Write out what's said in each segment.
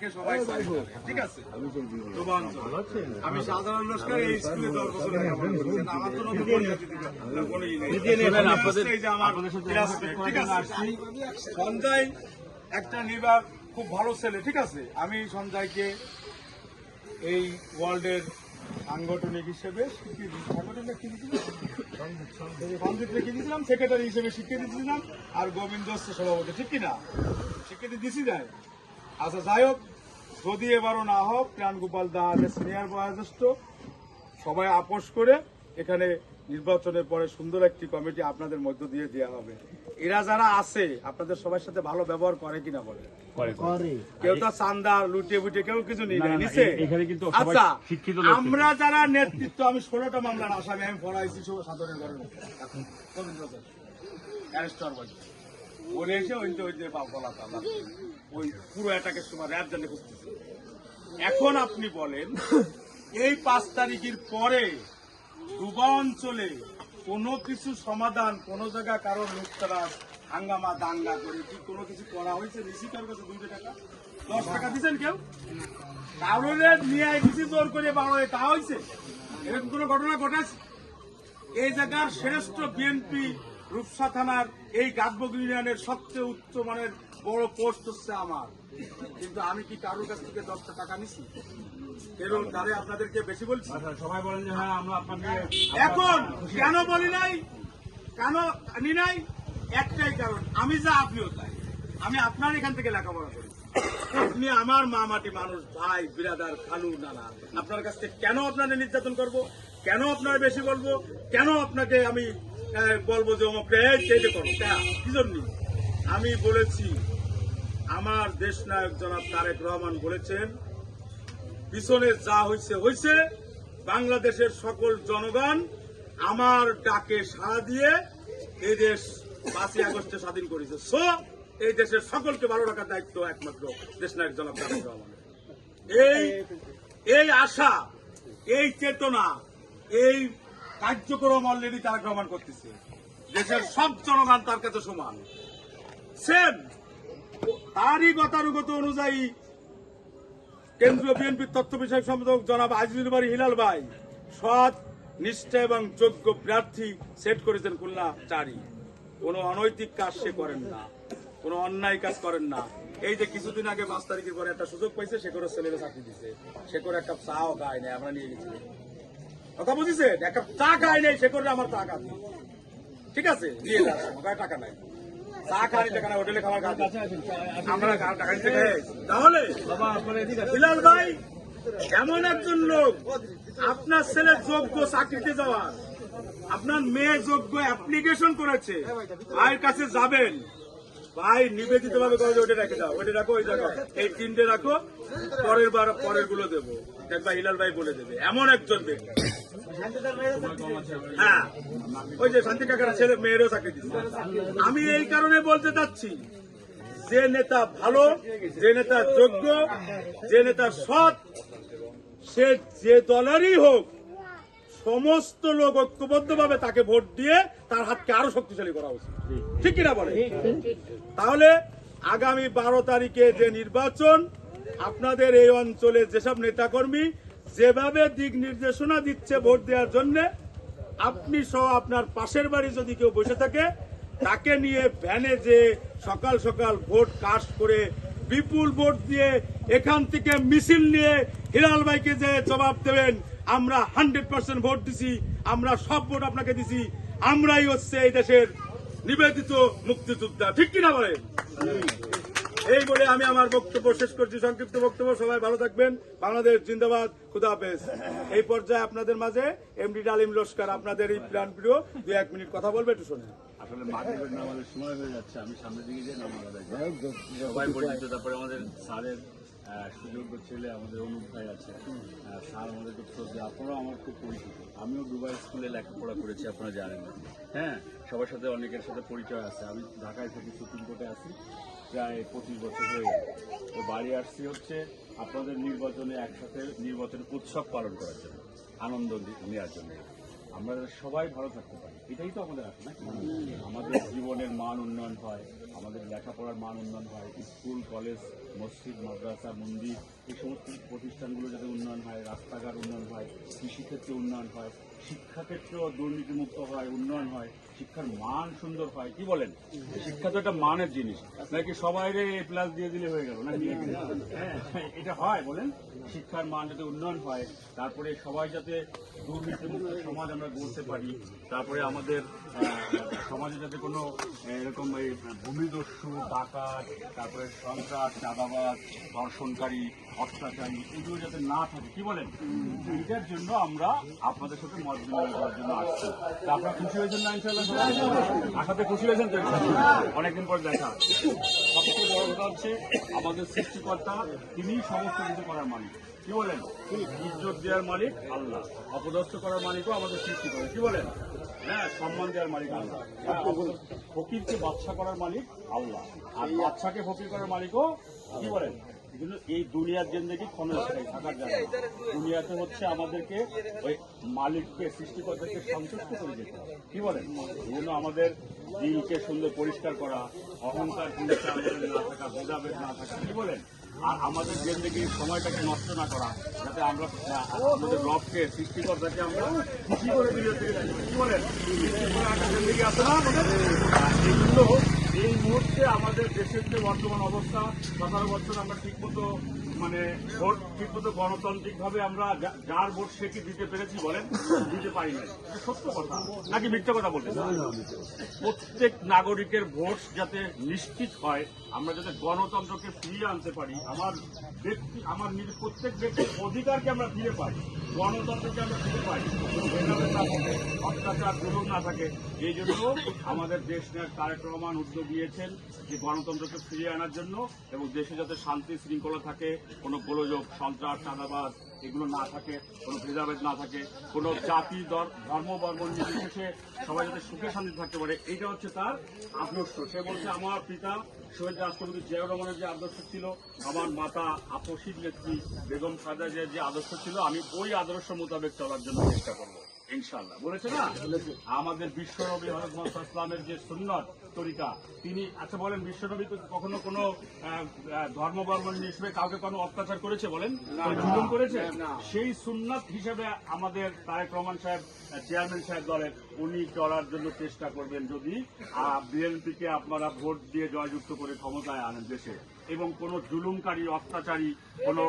ঠিক আছে, আমি সাধারণ লস্কর এই স্কুলে 10 বছর লেখাপড়া করেছি। আমার তো নতুন সঞ্জয় একটা নির্বাক খুব ভালো ছেলে। ঠিক আছে, আমি সঞ্জয়কে এই ওয়ার্ল্ডের সাংগঠনিক হিসেবে দিয়েছিলাম, সেক্রেটারি হিসেবে স্বীকৃতি দিয়েছিলাম, আর গোবিন্দ হচ্ছে সভাপতি। ঠিক কিনা স্বীকৃতি দিছি যায়। আচ্ছা, যাই হোক, যদি এবারও না হোক, প্রাণ গোপাল দা সিনিয়র বয়োজ্যেষ্ঠ, সবাই আপোষ করে এখানে নির্বাচনের পরে সুন্দর একটি কমিটি আপনাদের মধ্য দিয়ে দেওয়া হবে। এরা যারা আছে আপনাদের সবার সাথে ভালো ব্যবহার করে কিনা বলে? কেউ তো চান্দা লুটে বুটে কেউ কিছু নিছে। আচ্ছা, আমরা যারা নেতৃত্ব, আমি 16টা মামলার আসামি, আমি পড়াইছি সাধারণ ঘরের ওরে এসে ওই পুরো এটাকের সময় র্যাব জানে খুঁজতেছে। এখন আপনি বলেন, এই 5 তারিখের পরে ডুবা অঞ্চলে কোনো কিছু সমাধান, কোন জায়গায় কারোর লুটতরাজ হাঙ্গামা দাঙ্গা করে কি কোনো কিছু করা হয়েছে? নিশি কারোর কাছে 2 টাকা 10 টাকা দিচ্ছেন কেউ? কারোর নিয়ে নিশি জোর করে বাড়ায় তা হয়েছে? এরকম কোন ঘটনা ঘটেছে? এই জায়গার শ্রেষ্ঠ বিএনপি রূপসা থানার এই গাছবগ ইউনিয়নের সবচেয়ে উচ্চ মানের বড় পোস্ট হচ্ছে আমার, কিন্তু আমি কি কারোর কাছ থেকে 10 টাকা নিছি? এরকম তারে আপনাদেরকে বেশি বলছি। সবাই বলেন যে হ্যাঁ আমরা আপনাকে এখন কেন বলি নাই, কেন আনি নাই? একটাই কারণ, আমি যা আপনিও তাই। আমি আপনার এখান থেকে লেখাপড়া করি, আপনি আমার মা মাটি মানুষ, ভাই বিরাদার খালু নানা। আপনার কাছ থেকে কেন আপনাদের নির্যাতন করব? কেন আপনার বেশি বলবো? কেন আপনাকে আমি বলবো যে অমুকটা চেয়ে করো? কি জন্য? আমি বলেছি, আমার দেশ নায়ক জনাব তারেক রহমান বলেছেন, পিছনে যা হয়েছে হয়েছে, বাংলাদেশের সকল জনগণ আমার ডাকে সাড়া দিয়ে এই দেশ 5ই আগস্টে স্বাধীন করেছে। সো এই দেশের সকলকে ভালো রাখার দায়িত্ব একমাত্র দেশ নায়ক জনাব তারেক রহমানের। এই আশা, এই চেতনা, এই কার্যক্রম অলরেডি তারেক রহমান করতেছে। দেশের সব জনগণ তার কাছে সমান। সেম তারই গতানুগত অনুযায়ী কেন্দ্রীয় বিএনপির তথ্য বিষয়ক সম্পাদক জনাব আজিজুল বারী হিলাল ভাই সৎ, নিষ্ঠা এবং যোগ্য প্রার্থী সেট করেছেন খুলনা 4। কোনো অনৈতিক কাজ সে করেন না, কোনো অন্যায় কাজ করেন না। এই যে কিছুদিন আগে 5 তারিখের পরে একটা সুযোগ পাইছে, সে করে ছেলেরা চাকরি দিচ্ছে, সে করে একটা চাও খায় নাই, আমরা নিয়ে গেছি। কথা বুঝেছে? একটা চা খায় নাই, সে করে আমার টাকা দিই। ঠিক আছে, নিয়ে যাচ্ছে, টাকা নাই, চা খাওয়ার টাকা নাই, হোটেলে খাবার খাওয়া আমরা টাকা দিতে খাই। তাহলে হিলাল ভাই এমন একজন লোক, আপনার ছেলে যোগ্য চাকরিতে যাওয়ার, আপনার মেয়ে যোগ্য অ্যাপ্লিকেশন করেছে, ভাইয়ের কাছে যাবেন, ভাই নিবেদিত ভাবে ওটা রেখে দাও, ওটা রাখো, ওই জায়গা এই 3টে রাখো, পরের বার পরের গুলো দেবো, দেখবা হিলাল ভাই বলে দেবে। এমন একজন ব্যক্তি। হ্যাঁ, ওই যে শান্তি কাকার ছেলে মেয়েরও চাকরি দিচ্ছে। আমি এই কারণে বলতে চাচ্ছি, যে নেতা ভালো, যে নেতা যোগ্য, যে নেতা সৎ, সে যে দলেরই হোক, সমস্ত লোক ঐক্যবদ্ধ ভাবে তাকে ভোট দিয়ে তার হাতকে আরো শক্তিশালী করা উচিত। ঠিক কিনা বলে? তাহলে আগামী 12 তারিখে যে নির্বাচন, আপনাদের এই অঞ্চলে যেসব নেতাকর্মী যেভাবে দিক নির্দেশনা দিচ্ছে ভোট দেওয়ার জন্য, আপনি সহ আপনার পাশের বাড়ি যদি কেউ বসে থাকে, তাকে নিয়ে ভ্যানে যে সকাল সকাল ভোট কাস্ট করে বিপুল ভোট দিয়ে এখান থেকে মিছিল নিয়ে হিলাল ভাইকে যে জবাব দেবেন, আমরা 100% ভোট দিছি, আমরা সব ভোট আপনাকে দিছি, আমরাই হচ্ছে এই দেশের নিবেদিত মুক্তিযোদ্ধা। ঠিক কিনা বলেন? এই বলে আমি আমার বক্তব্য শেষ করছি, সংক্ষিপ্ত বক্তব্য। সবাই ভালো থাকবেন। বাংলাদেশ জিন্দাবাদ, খুদা হাফেজ। এই পর্যায়ে আপনাদের মাঝে এমডি ডালিম লস্কর আপনাদের এই প্রাণ প্রিয় 2-1 মিনিট কথা বলবে, একটু শোনেন। আসলে মাঠের আমাদের সময় হয়ে যাচ্ছে, আমি সামনের দিকে যে সবাই পরিচিত। তারপরে আমাদের স্যারের সুযোগ্য ছেলে আমাদের অনুপ ভাই আছে, স্যার আমাদের খুব শ্রদ্ধা, আপনারাও আমার খুব পরিচিত। আমিও দুবাই স্কুলে লেখাপড়া করেছি, আপনারা জানেন। হ্যাঁ, সবার সাথে অনেকের সাথে পরিচয় আছে। আমি ঢাকায় থেকে সুপ্রিম কোর্টে আছি প্রায় 25 বছর হয়ে গেছে। তো বাড়ি আসছি হচ্ছে আপনাদের নির্বাচনে একসাথে নির্বাচনের উৎসব পালন করার জন্য, আনন্দ নেওয়ার জন্য। আমরা সবাই ভালো থাকতে পারি, এটাই তো আমাদের আশা নাকি? আমাদের জীবনের মান উন্নয়ন হয়, আমাদের লেখাপড়ার মান উন্নয়ন হয়, স্কুল কলেজ মসজিদ মাদ্রাসা মন্দির এই সমস্ত প্রতিষ্ঠানগুলো যাতে উন্নয়ন হয়, রাস্তাঘাট উন্নয়ন হয়, কৃষিক্ষেত্রে উন্নয়ন হয়, শিক্ষাক্ষেত্রেও দুর্নীতিমুক্ত হয়, উন্নয়ন হয়, শিক্ষার মান সুন্দর হয়। কি বলেন? শিক্ষা তো একটা মানের জিনিস, নাকি সবাই A+ দিয়ে দিলে হয়ে গেল নাকি? হ্যাঁ, এটা হয় বলেন? শিক্ষার মান যাতে উন্নয়ন হয়, তারপরে সবাই যাতে দুর্নীতিমুক্ত সমাজ আমরা গড়তে পারি, তারপরে আমাদের সমাজে যাতে কোনো এরকম এই ভূমিদস্যু ডাকাত, তারপরে সন্ত্রাস চাঁদাবাজ ধর্ষণকারী অত্যাচারী এগুলো যাতে না থাকে। কি বলেন? এটার জন্য আমরা আপনাদের সাথে মত বিনিময় করার জন্য আসছি। তা আপনারা খুশি হয়েছেন না? ইনশাআল্লাহ আশাতে খুশি হয়েছেন তো? অনেকদিন পর দেখা। সবচেয়ে বড় কথা হচ্ছে আমাদের সৃষ্টিকর্তা তিনি সমস্ত কিছু করার মালিক। কি বলেন? ইজ্জত দেওয়ার মালিক আল্লাহ, অপদস্থ করার মালিকও আমাদের সৃষ্টি করে। কি বলেন? হ্যাঁ, সম্মান দেওয়ার মালিক আল্লাহ। ফকিরকে বাদশা করার মালিক আল্লাহ, আর বাদশাকে ফকির করার মালিকও কি বলেন? এই জন্য এই দুনিয়ার জিন্দেগি ক্ষণস্থায়ী থাকার জায়গা। দুনিয়াতে হচ্ছে আমাদেরকে ওই মালিককে সৃষ্টিকর্তাকে সন্তুষ্ট করে যেতে হবে। কি বলেন? এই জন্য আমাদের দিলকে সুন্দর পরিষ্কার করা, অহংকার হিংসা আমাদের না থাকা, ভেদাভেদ না থাকা। কি বলেন? আর আমাদের জিন্দেগির সময়টাকে নষ্ট না করা, যাতে আমরা আমাদের রবকে সৃষ্টিকর্তাকে আমরা খুশি করে দিলে। কি বলেন? একটা জিন্দেগি আছে না আমাদের? এই জন্য এই মুহূর্তে আমাদের দেশের যে বর্তমান অবস্থা, 17 বছর আমরা ঠিকমতো মানে ভোট ঠিকমতো গণতান্ত্রিকভাবে আমরা যার ভোট সে কি দিতে পেরেছি বলেন? দিতে পারি না। সত্য কথা নাকি মিথ্যা কথা বলতে? প্রত্যেক নাগরিকের ভোট যাতে নিশ্চিত হয়, আমরা যাতে গণতন্ত্রকে ফিরিয়ে আনতে পারি, আমার নিজের প্রত্যেক ব্যক্তির অধিকারকে আমরা ফিরে পাই, গণতন্ত্রকে আমরা ফিরে পাই, ভেদাভেদ না থাকে, অত্যাচার জুলুম না থাকে। এই জন্য আমাদের দেশ নায়ক তারেক রহমান উদ্যোগ নিয়েছেন যে গণতন্ত্রকে ফিরিয়ে আনার জন্য, এবং দেশে যাতে শান্তি শৃঙ্খলা থাকে, কোনো গোলযোগ সন্ত্রাস চাঁদাবাজ এগুলো না থাকে, কোনো ভেদাভেদ না থাকে, কোনো জাতি ধর্ম বর্ণ নির্বিশেষে সবাই যাতে সুখে শান্তি থাকতে পারে, এইটা হচ্ছে তার আদর্শ। সে বলছে আমার পিতা শহীদ রাষ্ট্রপতি জিয়াউর রহমানের যে আদর্শ ছিল, আমার মাতা আপসির নেত্রী বেগম খালেদা জিয়ার যে আদর্শ ছিল, আমি ওই আদর্শ মোতাবেক চলার জন্য চেষ্টা করবো ইনশাআল্লাহ। বলেছে না আমাদের বিশ্বনবী হযরত মুহাম্মদ সাল্লাল্লাহু আলাইহি ওয়াসাল্লামের যে সুন্নাত তরিকা, তিনি আচ্ছা বলেন বিশ্বনবী তো কখনো কোনো ধর্ম বর্ণ হিসেবে কাউকে কোনো অত্যাচার করেছে বলেন? জুলুম করেছে? সেই সুন্নাত হিসেবে আমাদের তারেক রহমান সাহেব চেয়ারম্যান সাহেব দলের উনি চলার জন্য চেষ্টা করবেন, যদি বিএনপিকে আপনারা ভোট দিয়ে জয়যুক্ত করে ক্ষমতায় আনেন দেশে, এবং কোনো জুলুমকারী অত্যাচারী কোনো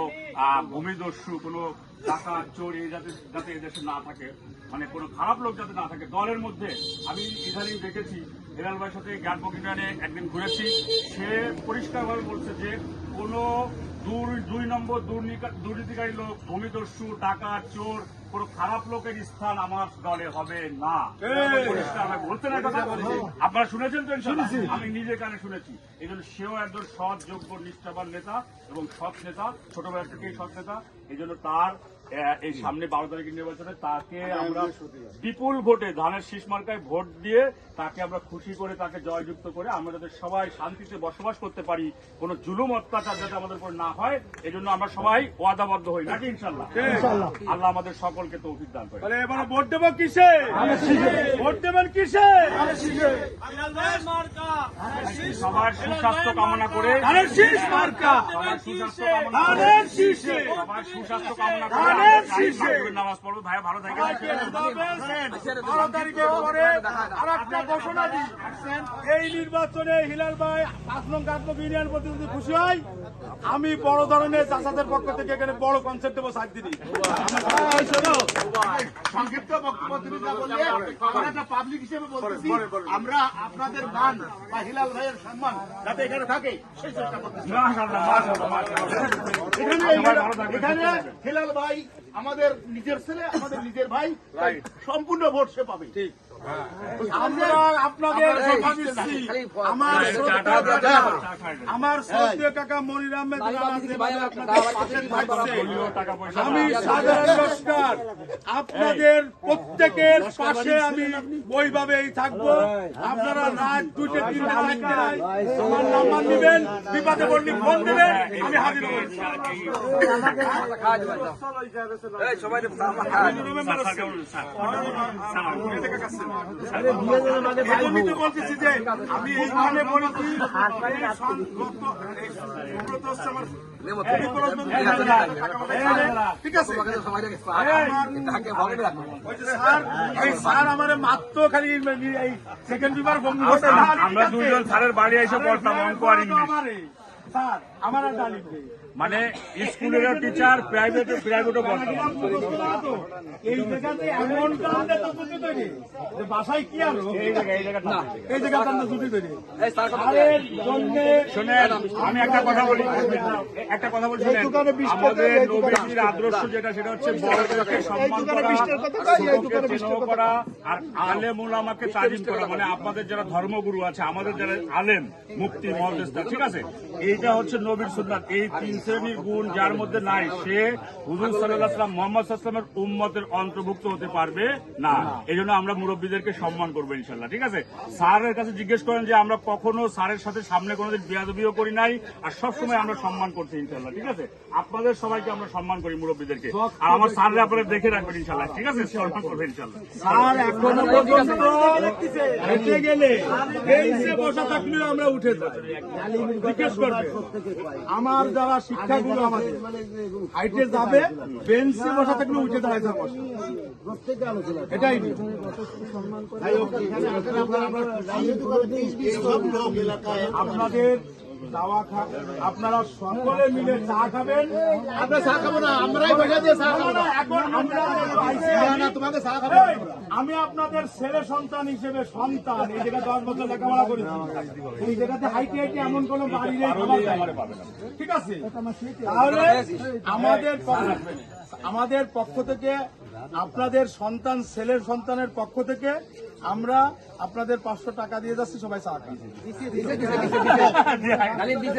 ভূমিদস্যু কোনো ডাকাত চোর এই যাতে এদেশে না থাকে, মানে কোনো খারাপ লোক যাতে না থাকে দলের মধ্যে। আমি ইদানিং দেখেছি হেলাল ভাইয়ের সাথে জ্ঞান প্রক্রিয়ানে একদিন ঘুরেছি, সে পরিষ্কারভাবে বলছে যে কোনো 2 নম্বর দুর্নীতিকারী লোক, ভূমিদস্যু ডাকাত চোর কোনো খারাপ লোকের স্থান আমার দলে হবে না। বলছেন না কথা? আপনারা শুনেছেন তো? আমি নিজের কানে শুনেছি। এই জন্য সেও একজন সৎ যোগ্য নিষ্ঠাবান নেতা এবং সৎ নেতা, ছোটবেলা থেকেই সৎ নেতা। এই জন্য তার এই সামনে 12 তারিখের নির্বাচনে তাকে আমরা বিপুল ভোটে ধানের শীষ মার্কায় ভোট দিয়ে তাকে আমরা খুশি করে তাকে জয়যুক্ত করে আমরা যাতে সবাই শান্তিতে বসবাস করতে পারি, কোনো জুলুম অত্যাচার যাতে আমাদের উপর না হয়, এই জন্য আমরা সবাই ওয়াদাবদ্ধ হই নাকি ইনশাআল্লাহ? আল্লাহ আমাদের সকলকে তৌফিক দান করে। তাহলে এবারে ভোট দেবো কিসে? ভোট দেবেন কিসে? সবার সুস্বাস্থ্য কামনা করে ধানের শীষ মার্কা, ধানের শীষে, সবার সুস্বাস্থ্য কামনা করে নামাজ পড়বো। ভাই ভালো থাকে। 12 তারিখের পরে আর একটা ঘোষণা দিই, এই নির্বাচনে হিলাল ভাই 5 নং কাকদ্বীপ ইউনিয়ন প্রতিনিধি খুশি হয়, আমি বড় ধরনের চাষাদের পক্ষ থেকে এখানে বড় কনসেপ্ট দেবো 7 দিনই। সংক্ষিপ্ত বক্তব্য তুমি যা বললে, আমরা একটা পাবলিক হিসেবে বলতেছি, আমরা আপনাদের মান বা হিলাল ভাইয়ের সম্মান যাতে এখানে থাকে সেই চেষ্টা করতেছি। এখানে হিলাল ভাই আমাদের নিজের ছেলে, আমাদের নিজের ভাই, সম্পূর্ণ ভোট সে পাবে। আমরা আপনাদের কথা দিচ্ছি। আমার শ্রদ্ধেয় কাকা মনির আহমেদ রানা যেভাবে আপনাদের পাশে থাকছে, আমি সাধারণ নমস্কার আপনাদের প্রত্যেকের পাশে আমি ওইভাবেই থাকবো। আপনারা রাত 2টে 3টে থাকতে নাই, আমার নাম্বার দিবেন, বিপদে পড়লে ফোন দিবেন, আমি হাজির হবো। এজন্যই তো বলতেছি যে আমি এইখানে বলেছি ঠিক আছে। স্যার আমার মাত্র খালি এই সেকেন্ড পেপার আমরা দুইজন স্যারের বাড়ি এসে পড়তাম অঙ্ক আর ইংলিশ। স্যার আমার আর ডালি মানে স্কুলেরও টিচার, প্রাইভেটও পড়তাম। এই জায়গাতে এমন কারণে তো ছুটি তৈরি যে বাসায় কি আলো এই জায়গাতে আমরা ছুটি তৈরি স্যারের জন্যে। শোনেন, আমি একটা কথা বলি, শোনেন, আমাদের নবীজির আদর্শ যেটা, সেটা হচ্ছে বড়দেরকে সম্মান করা, ছোটকে স্নেহ করা, আর আলেম উলামাকে তাজিম করা। মানে আপনাদের যারা ধর্মগুরু আছে, আমাদের যারা আলেম, মুফতি, মুহাদ্দিস, ঠিক আছে, এইটা হচ্ছে নবীর সুন্নাত। এই 3 শ্রেণীর গুণ যার মধ্যে নাই, সে হুজুর সাল্লাল্লাহু আলাইহি ওয়াসাল্লাম মুহাম্মদ সাল্লাল্লাহু আলাইহি ওয়াসাল্লামের উম্মতের অন্তর্ভুক্ত হতে পারবে না। এই জন্য আমরা মুরব্বীদেরকে সম্মান করবো ইনশাল্লাহ, ঠিক আছে। স্যারের কাছে জিজ্ঞেস করেন যে আমরা কখনো স্যারের সাথে সামনে কোনোদিন বেয়াদবিও করি নাই, আর সবসময় আমরা সম্মান করছি ইনশাল্লাহ, ঠিক আছে। আপনাদের সবাইকে আমরা সম্মান করি, মুরব্বীদেরকে। আর আমার স্যাররা আপনারা দেখে রাখবেন ইনশাল্লাহ, ঠিক আছে, সম্মান করবেন ইনশাল্লাহ। স্যার এখনো পর্যন্ত হেঁটে গেলে বেঞ্চে বসা থাকলেও আমরা উঠে যাই, জিজ্ঞেস করবে। আমার যারা শিক্ষাগুরু আমাদের হাইটে যাবে, বেঞ্চে বসা থাকলেও উঠে দাঁড়াইতে বসে, এটাই নিয়ম। আপনাদের দাওয়া আপনারা সকলে মিলে চা খাবেন। আমরা চা খাবো না, আমরাই বসে দিয়ে চা খাবো না। এখন আমরা তোমাকে চা খাবো। আমি আপনাদের ছেলে সন্তান হিসেবে সন্তান, এই জায়গায় 10 বছর লেখাপড়া করেছি, এই জায়গাতে হাইটে হাইটে এমন কোন বাড়ি নেই, ঠিক আছে। তাহলে আমাদের পক্ষ থেকে, আপনাদের সন্তান, ছেলের সন্তানের পক্ষ থেকে আমরা আপনাদের 500 টাকা দিয়ে যাচ্ছি, সবাই চা খান।